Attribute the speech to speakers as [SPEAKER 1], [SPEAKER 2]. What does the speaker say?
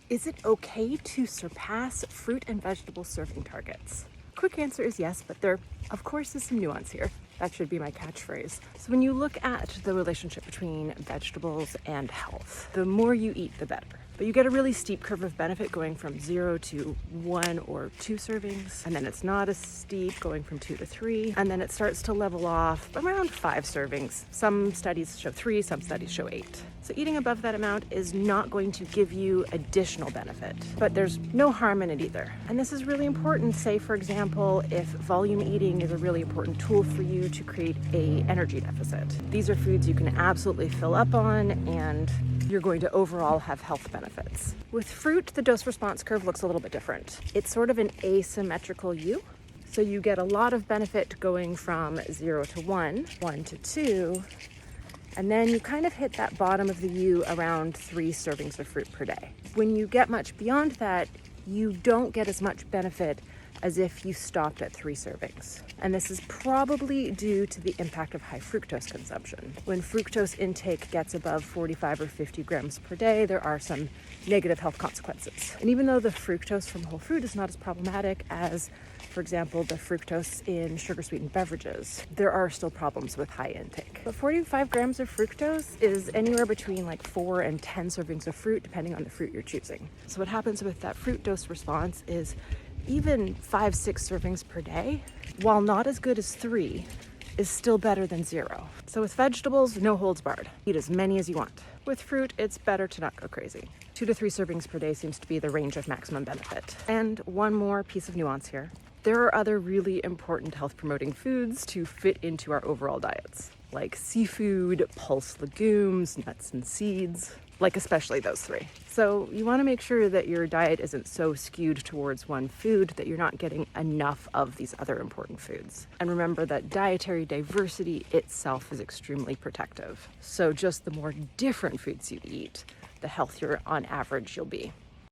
[SPEAKER 1] Is it okay to surpass fruit and vegetable serving targets? Quick answer is yes, but there, of course, is some nuance here. That should be my catchphrase. So when you look at the relationship between vegetables and health, the more you eat, the better. But you get a really steep curve of benefit going from 0 to 1 or 2 servings, and then it's not as steep going from 2 to 3, and then it starts to level off around 5 servings. Some studies show 3, some studies show 8. So eating above that amount is not going to give you additional benefit, but there's no harm in it either. And this is really important, say for example, if volume eating is a really important tool for you to create an energy deficit. These are foods you can absolutely fill up on, and you're going to overall have health benefits. With fruit, the dose response curve looks a little bit different. It's sort of an asymmetrical U. So you get a lot of benefit going from 0 to 1, 1 to 2, and then you kind of hit that bottom of the U around 3 servings of fruit per day. When you get much beyond that, you don't get as much benefit as if you stopped at 3 servings. And this is probably due to the impact of high fructose consumption. When fructose intake gets above 45 or 50 grams per day, there are some negative health consequences. And even though the fructose from whole fruit is not as problematic as, for example, the fructose in sugar-sweetened beverages, there are still problems with high intake. But 45 grams of fructose is anywhere between like 4 and 10 servings of fruit, depending on the fruit you're choosing. So what happens with that fruit dose response is even 5-6 servings per day, while not as good as 3, is still better than 0. So with vegetables, no holds barred. Eat as many as you want. With fruit, it's better to not go crazy. 2 to 3 servings per day seems to be the range of maximum benefit. And one more piece of nuance here. There are other really important health-promoting foods to fit into our overall diets, like seafood, pulse legumes, nuts and seeds, like especially those 3. So you want to make sure that your diet isn't so skewed towards one food that you're not getting enough of these other important foods. And remember that dietary diversity itself is extremely protective. So just the more different foods you eat, the healthier on average you'll be.